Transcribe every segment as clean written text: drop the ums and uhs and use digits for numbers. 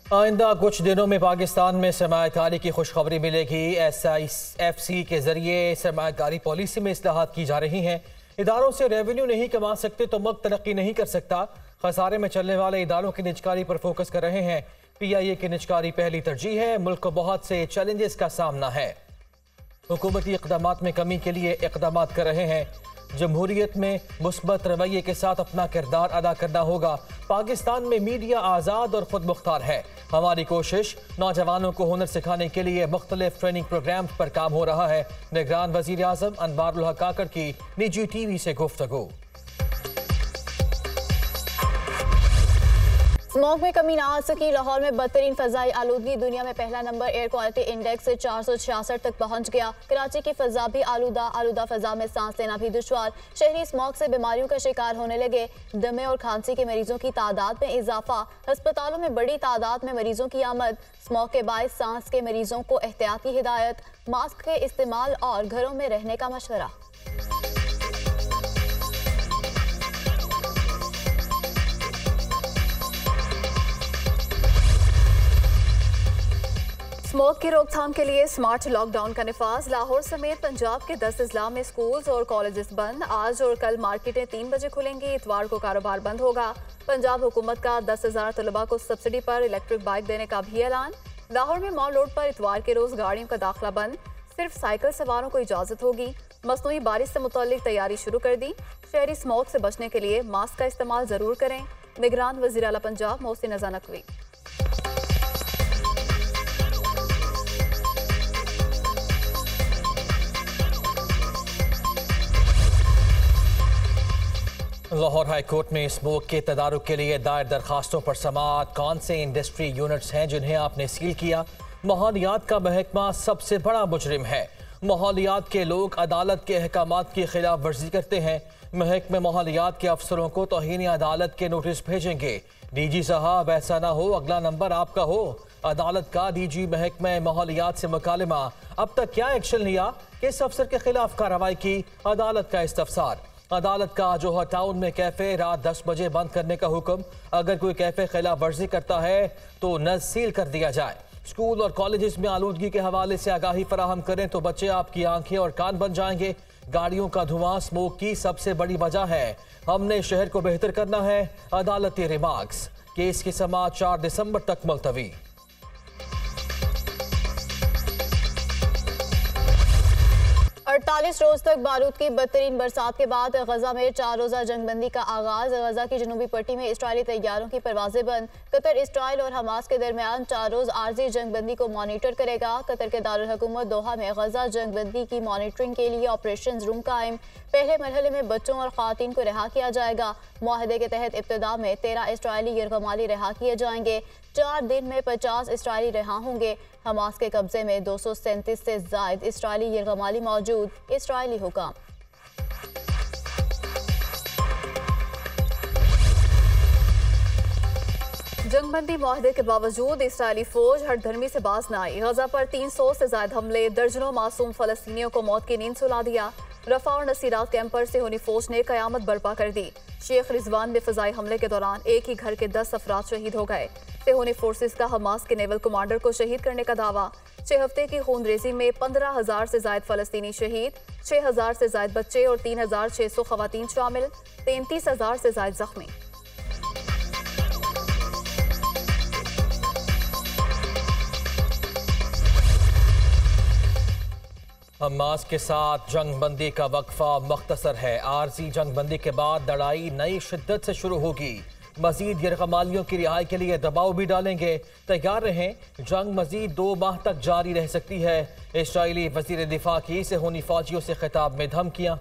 आइंदा कुछ दिनों में पाकिस्तान में सरमायाकारी की खुशखबरी मिलेगी। SIFC के जरिए सरमायाकारी पॉलिसी में इस्लाहात की जा रही हैं। इदारों से रेवेन्यू नहीं कमा सकते तो मुल्क तरक्की नहीं कर सकता। खसारे में चलने वाले इदारों की निजकारी पर फोकस कर रहे हैं। PIA की निजकारी पहली तरजीह है। मुल्क को बहुत से चैलेंजेस का सामना है। हुकूमती इक़दामात में कमी के लिए इक़दामात कर रहे हैं। जमहूरियत में मुस्बत रवैये के साथ अपना किरदार अदा करना होगा। पाकिस्तान में मीडिया आज़ाद और खुद मुख्तार है। हमारी कोशिश नौजवानों को हुनर सिखाने के लिए मुख्तलिफ ट्रेनिंग प्रोग्राम पर काम हो रहा है। निगरान वज़ीर आज़म अनवारुल हक काकड़ की निजी TV से गुफ्तगू। स्मॉग में कमी ना आ सकी। लाहौर में बदतरीन फजाई आलूदगी। दुनिया में पहला नंबर एयर क्वालिटी इंडेक्स से 466 तक पहुंच गया। कराची की फजा भी आलूदा फजा में सांस लेना भी दुश्वार। शहरी स्मॉग से बीमारियों का शिकार होने लगे। दमे और खांसी के मरीजों की तादाद में इजाफा। अस्पतालों में बड़ी तादाद में मरीजों की आमद। स्मॉग के बायस सांस के मरीजों को एहतियात की हिदायत। मास्क के इस्तेमाल और घरों में रहने का मशवरा। स्मॉग की रोकथाम के लिए स्मार्ट लॉकडाउन का निफाज। लाहौर समेत पंजाब के 10 अजला में स्कूल्स और कॉलेजेस बंद। आज और कल मार्केटें 3 बजे खुलेंगी। इतवार को कारोबार बंद होगा। पंजाब हुकूमत का 10,000 तलबा को सब्सिडी पर इलेक्ट्रिक बाइक देने का भी ऐलान। लाहौर में मॉल रोड पर इतवार के रोज गाड़ियों का दाखिला बंद। सिर्फ साइकिल सवारों को इजाजत होगी। मसनूई बारिश से मुताल्लिक तैयारी शुरू कर दी। शहरी स्मॉग से बचने के लिए मास्क का इस्तेमाल जरूर करें। निगरान वज़ीर आला पंजाब मोहसिन रज़ा नकवी। लाहौर हाई कोर्ट में स्मोक के तदारुक के लिए दायर दरखास्तों पर समाअत। कौन से इंडस्ट्री यूनिट्स हैं जिन्हें आपने सील किया? माहौलियात का महकमा सबसे बड़ा मुजरिम है। माहौलियात के लोग अदालत के अहकामात की खिलाफ वर्जी करते हैं। महकमे माहौलियात के अफसरों को तौहीन अदालत के नोटिस भेजेंगे। DG साहब, ऐसा ना हो अगला नंबर आपका हो। अदालत का DG महकमे माहौलियात से मुकालमा। अब तक क्या एक्शन लिया? किस अफसर के खिलाफ कार्रवाई की? अदालत का इस्तफसार। अदालत का जोहर टाउन में कैफे रात 10 बजे बंद करने का हुक्म। अगर कोई कैफे खिलाफ वर्जी करता है तो नज़ सील कर दिया जाए। स्कूल और कॉलेजेस में आलूदगी के हवाले से आगाही फराहम करें तो बच्चे आपकी आंखें और कान बन जाएंगे। गाड़ियों का धुआं स्मोक की सबसे बड़ी वजह है। हमने शहर को बेहतर करना है। अदालती रिमार्क्स। केस की समाअत 4 दिसंबर तक मुलतवी। 48 रोज तक बारूद की बदतरीन बरसात के बाद गजा में 4 रोजा जंगबंदी का आगाज। गजा की जनूबी पट्टी में इसराइली तैयारों की परवाजें बंद। कतर इसराइल और हमास के दरमियान 4 रोज आर्जी जंगबंदी को मॉनिटर करेगा। कतर के दारुल हुकूमत दोहा में गजा जंगबंदी की मॉनिटरिंग के लिए ऑपरेशन रूम कायम। पहले मरहले में बच्चों और खातन को रिहा किया जाएगा। मुआहदे के तहत इब्तिदा में 13 इसराइली यरगमाली रिहा किए जाएंगे। 4 दिन में 50 इसराइली रिहा होंगे। हमास के कब्जे में 237 से जायद इसराइली यरगमाली मौजूद। इसराइली हुकाम। जंगबंदी मुआहदे के बावजूद इसराइली फौज हठधर्मी से बाज न आई। गजा पर 300 से ज्यादा हमले। दर्जनों मासूम फलस्तीनियों को मौत की नींद सुला दिया। रफा और नसीरात कैंप पर सेहूनी फौज ने कयामत बर्पा कर दी। शेख रिजवान में फजाई हमले के दौरान एक ही घर के 10 अफराद शहीद हो गए। सेहूनी फोर्सेस का हमास के नेवल कमांडर को शहीद करने का दावा। 6 हफ्ते की खूनरेजी में 15,000 से ज्यादा फलस्तीनी शहीद। 6,000 से ज्यादा बच्चे और 3,600 खवातीन शामिल। 33,000 से ज्यादा जख्मी। हमास के साथ जंगबंदी का वक्फा मुख्तसर है। आरजी जंगबंदी के बाद लड़ाई नई शिद्दत से शुरू होगी। मजीद यरगमालियों की रिहाई के लिए दबाव भी डालेंगे। तैयार रहें, जंग मजीद 2 माह तक जारी रह सकती है। इसराइली वजीर दिफा की सेहूनी फौजियों से खिताब में धमकियां।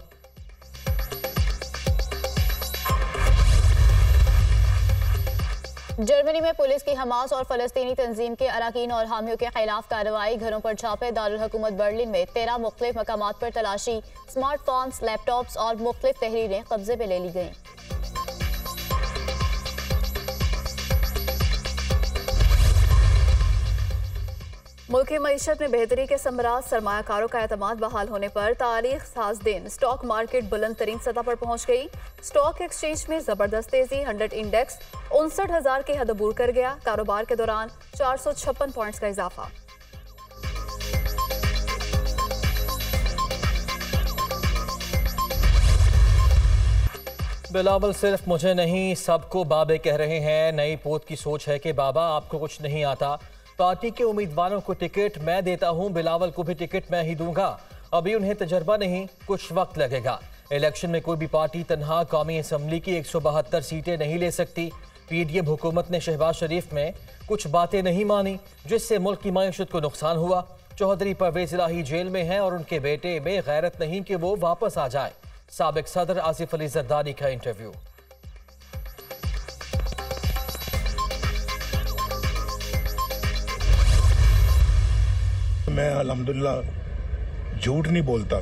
जर्मनी में पुलिस की हमास और फलस्तीनी तंजीम के अराकीन और हामियों के खिलाफ कार्रवाई। घरों पर छापे। दारुल हुकूमत बर्लिन में 13 मुख्तलिफ मकामात पर तलाशी। स्मार्टफोन्स, लैपटॉप्स और मुख्तलिफ तहरीरें कब्जे में ले ली गईं। मुल्क की मईशत में बेहतरी के समरात, सरमायाकारों का एतमाद बहाल होने पर तारीख साज दिन स्टॉक मार्केट बुलंद तरीन सतह पर पहुंच गई। स्टॉक एक्सचेंज में जबरदस्त तेजी, 100 इंडेक्स 59,000 की हद अबूर कर गया। कारोबार के दौरान 456 पॉइंट्स का इजाफा। बिलावल सिर्फ मुझे नहीं सबको बाबे कह रहे हैं। नई पोत की सोच है कि बाबा आपको कुछ नहीं आता, पार्टी के उम्मीदवारों को टिकट मैं देता हूं, बिलावल को भी टिकट मैं ही दूंगा। अभी उन्हें तजर्बा नहीं, कुछ वक्त लगेगा। इलेक्शन में कोई भी पार्टी तनहा कौमी असम्बली की 172 सीटें नहीं ले सकती। पीडीएम हुकूमत ने शहबाज शरीफ में कुछ बातें नहीं मानी, जिससे मुल्क की मईशत को नुकसान हुआ। चौधरी परवेज इलाही जेल में हैं और उनके बेटे में गैरत नहीं कि वो वापस आ जाए। साबिक सदर आसिफ अली जरदारी का इंटरव्यू। मैं अल्हम्दुलिल्लाह झूठ नहीं बोलता।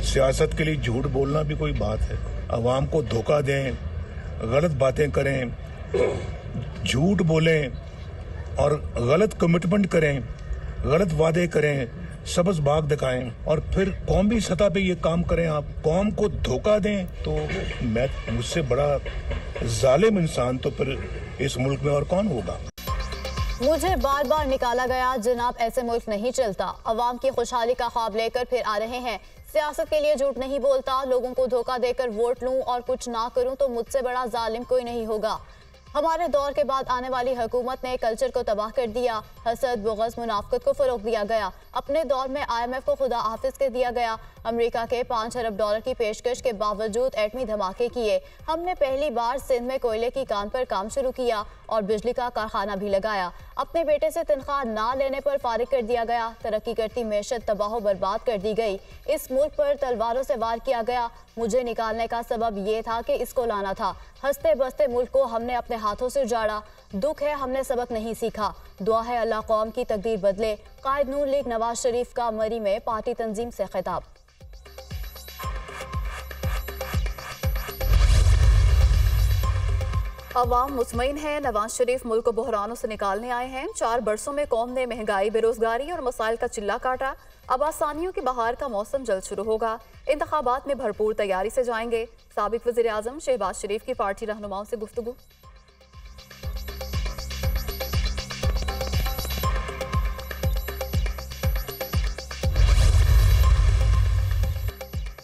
सियासत के लिए झूठ बोलना भी कोई बात है। अवाम को धोखा दें, गलत बातें करें, झूठ बोलें और गलत कमिटमेंट करें, गलत वादे करें, सबज बाग दिखाएं और फिर कौमी सतह पे ये काम करें, आप कौम को धोखा दें, तो मैं मुझसे बड़ा जालिम इंसान तो फिर इस मुल्क में और कौन होगा। मुझे बार बार निकाला गया, जनाब ऐसे मुल्क नहीं चलता। अवाम की खुशहाली का ख्वाब लेकर फिर आ रहे हैं। सियासत के लिए झूठ नहीं बोलता, लोगों को धोखा देकर वोट लूं और कुछ ना करूं तो मुझसे बड़ा जालिम कोई नहीं होगा। हमारे दौर के बाद आने वाली हुकूमत ने कल्चर को तबाह कर दिया। हसद, बुग़्ज़, मुनाफ़िक़त को फ़रोग़ दिया गया। अपने दौर में IMF को खुदा हाफिज़ कर दिया गया। अमेरिका के 5 अरब डॉलर की पेशकश के बावजूद एटमी धमाके किए। हमने पहली बार सिंध में कोयले की कान पर काम शुरू किया और बिजली का कारखाना भी लगाया। अपने बेटे से तनख्वाह ना लेने पर फारिग कर दिया गया। तरक्की करती मैशत तबाह बर्बाद कर दी गई। इस मुल्क पर तलवारों से वार किया गया। मुझे निकालने का सबब ये था कि इसको लाना था। हंसते बसते मुल्क को हमने अपने हाथों से उजाड़ा। दुख है हमने सबक नहीं सीखा। दुआ है अल्लाह कौम की तकदीर बदले। कायद नून लीग नवाज शरीफ का मरी में पार्टी तंजीम से खिताब। अवाम मुतमईन है, नवाज शरीफ मुल्क को बहरानों से निकालने आए हैं। 4 बरसों में कौम ने महंगाई, बेरोजगारी और मसाइल का चिल्ला काटा। अब आसानियों की बहार का मौसम जल्द शुरू होगा। इंतखाबात में भरपूर तैयारी से जाएंगे। साबिक वज़ीर आज़म शहबाज शरीफ की पार्टी रहनुमाओं से गुफ्तगू।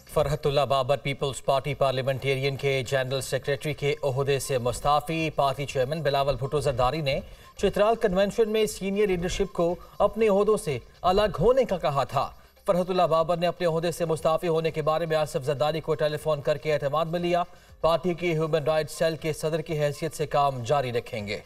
Farhatullah Babar peoples party parliamentarian के जनरल सेक्रेटरी के ओहदे से Mustafi. Party chairman Bilawal Bhutto Zardari ने चित्राल कन्वेंशन में सीनियर लीडरशिप को अपने ओहदों से अलग होने का कहा था। फरहतुल्लाह बाबर ने अपने ओहदे से मुस्ताफ़ी होने के बारे में आसिफ जरदारी को टेलीफोन करके एतमाद में लिया। पार्टी के ह्यूमन राइट्स सेल के सदर की हैसियत से काम जारी रखेंगे।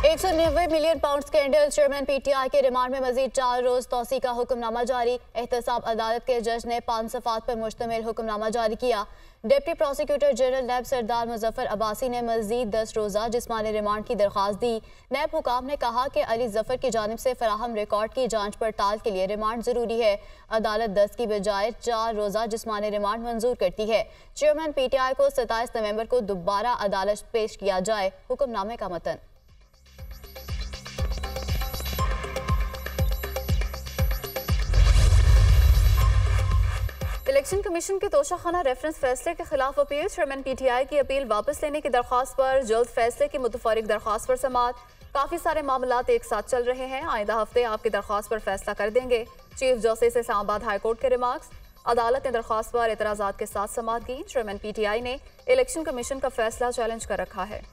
190 million pound scandal, chairman PTI के रिमांड में मजीद 4 रोज तौसी का हुक्मनामा जारी। एहतसाब अदालत के जज ने 5 सफ़ात पर मुश्तमिल हुक्मनामा जारी किया। डिप्टी प्रोसिक्यूटर जनरल नैब सरदार मुजफ्फर अब्बासी ने मजीद 10 रोज़ा जिस्मानी रिमांड की दरख्वास्त दी। नैब हुकाम ने कहा कि अली जफर की जानिब से फराहम रिकॉर्ड की जांच पड़ताल के लिए रिमांड जरूरी है। अदालत 10 की बजाय 4 रोज़ा जिस्मानी रिमांड मंजूर करती है। चेयरमैन PTI को 27 नवंबर को दोबारा अदालत पेश किया जाए। हुक्मनामे का मतन। इलेक्शन कमीशन के तोशाखाना रेफरेंस फैसले के खिलाफ अपील। चेयरमैन PTI की अपील वापस लेने की दरख्वास्त पर जल्द फैसले की मुतफरिक दरख्वास्त पर समाअत। काफ़ी सारे मामलात एक साथ चल रहे हैं। आइंदा हफ्ते आपकी दरख्वास्त पर फैसला कर देंगे। Chief justice Islamabad high court के रिमार्क्स। अदालत ने दरख्वास्त पर एतराज़ात के साथ समाअत की। चेयरमैन PTI ने इलेक्शन कमीशन का फैसला चैलेंज कर रखा है।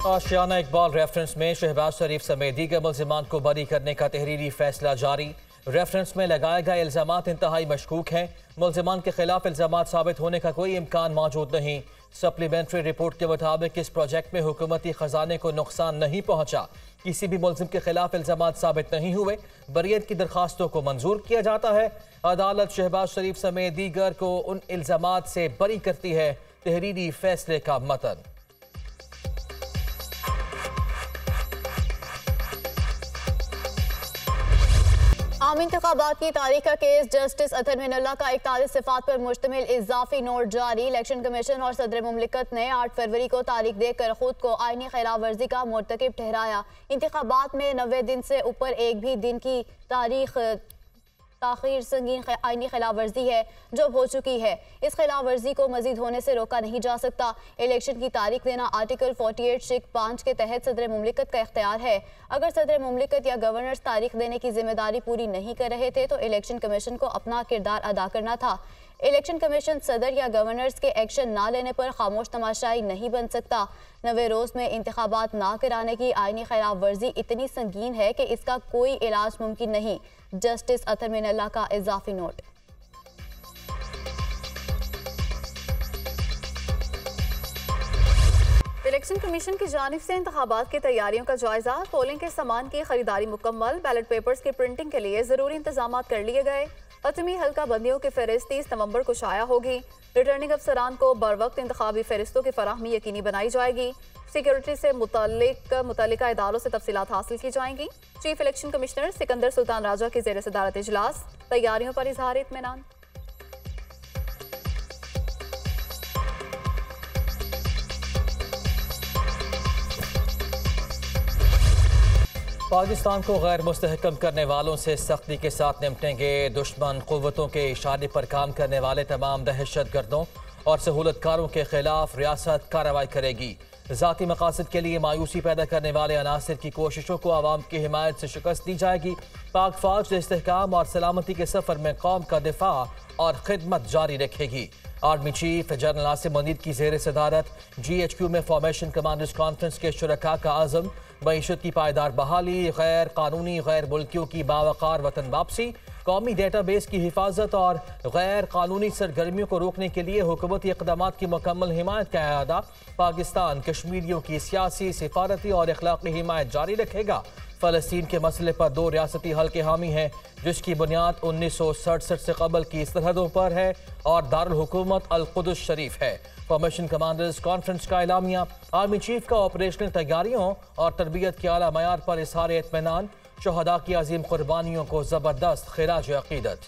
आशियाना इकबाल रेफरेंस में शहबाज शरीफ समेत दीगर मुल्ज़िमान को बरी करने का तहरीरी फैसला जारी। रेफरेंस में लगाए गए इल्ज़ामात इंतहाई मशकूक हैं। मुल्ज़िमान के खिलाफ इल्ज़ामात साबित होने का कोई इम्कान मौजूद नहीं। सप्लीमेंट्री रिपोर्ट के मुताबिक इस प्रोजेक्ट में हुकूमती खजाने को नुकसान नहीं पहुंचा। किसी भी मुल्ज़िम के खिलाफ इल्ज़ामात साबित नहीं हुए। बरियत की दरखास्तों को मंजूर किया जाता है। अदालत शहबाज शरीफ समेत दीगर को उन इल्ज़ामात से बरी करती है। तहरीरी फैसले का मतन। आम इंतखाबात की तारीख का केस जस्टिस अतर मिनल्ला का 41 सिफात पर मुश्तमिल इजाफी नोट जारी। इलेक्शन कमीशन और सदर मुमलिकत ने 8 फरवरी को तारीख देकर खुद को आईनी खिलाफ वर्जी का मुर्तकिब ठहराया। इंतखाबात में 90 दिन से ऊपर एक भी दिन की ताखीर संगीन आईनी खिलाफ वर्जी है जो हो चुकी है। इस खिलाफ वर्जी को मजीद होने से रोका नहीं जा सकता। इलेक्शन की तारीख देना आर्टिकल 48 शिक 5 के तहत सदर मुमलिकत का इख्तियार है। अगर सदर मुमलिकत या गवर्नर्स तारीख देने की जिम्मेदारी पूरी नहीं कर रहे थे तो इलेक्शन कमीशन को अपना किरदार अदा करना था। इलेक्शन कमीशन सदर या गवर्नर्स के एक्शन ना लेने पर खामोश तमाशाई नहीं बन सकता। 90 रोज में इंतखाबात ना कराने की आईनी खिलाफ वर्जी इतनी संगीन है कि इसका कोई इलाज मुमकिन नहीं। जस्टिस अतर मिनल्ला का इजाफी नोट। इलेक्शन कमीशन की जानिब से इंतखाबात की तैयारियों का जायजा। पोलिंग के सामान की खरीदारी मुकम्मल। बैलेट पेपर्स की प्रिंटिंग के लिए जरूरी इंतजाम कर लिए गए। हतमी हल्का बंदियों की फहरिस्त 30 नवंबर को शाया होगी। रिटर्निंग अफसरान को बर वक्त इंतखाबी फहरिस्तों की फराहमी यकीनी बनाई जाएगी। सिक्योरिटी से मुतल्लिका इदारों से तफसीलात हासिल की जाएंगी। Chief election commissioner Sikandar Sultan Raja की ज़ेर सदारत इजलास। तैयारियों पर इजहार इत्मीनान। पाकिस्तान को गैर मुस्तहकम करने वालों से सख्ती के साथ निपटेंगे। दुश्मन क़ुव्वतों के इशारे पर काम करने वाले तमाम दहशत गर्दों और सहूलतकारों के खिलाफ रियासत कार्रवाई करेगी। ज़ाती मकासद के लिए मायूसी पैदा करने वाले अनासिर की कोशिशों को आवाम की हिमायत से शिकस्त दी जाएगी। पाक फौज इस्तेहकाम और सलामती के सफ़र में कौम का दिफा और खिदमत जारी रखेगी। Army chief general Asim Munir की ज़ेर सदारत GHQ में फॉर्मेशन कमांडर्स कॉन्फ्रेंस के शुरका का आज़म। मईशत की पायदार बहाली, गैर कानूनी गैर मुल्कियों की बावकार वतन वापसी, कौमी डेटाबेस की हिफाजत और गैर कानूनी सरगर्मियों को रोकने के लिए हुकूमती इक़दाम की मुकम्मल हिमायत का अहदा। पाकिस्तान कश्मीरियों की सियासी, सिफारती और अखलाकी हिमायत जारी रखेगा। फ़लस्तीन के मसले पर 2 रियासती हल के हामी हैं जिसकी बुनियाद 1967 से कबल की सरहदों पर है और दारुल हुकूमत अल-कुद्स शरीफ है। फॉर्मेशन कमांडर्स कॉन्फ्रेंस का एलामिया। आर्मी चीफ का ऑपरेशनल तैयारियों और तरबियत के आला मयार पर इज़हार इत्मीनान। शहदा की अजीम कुर्बानियों को ज़बरदस्त खिराज अक़ीदत।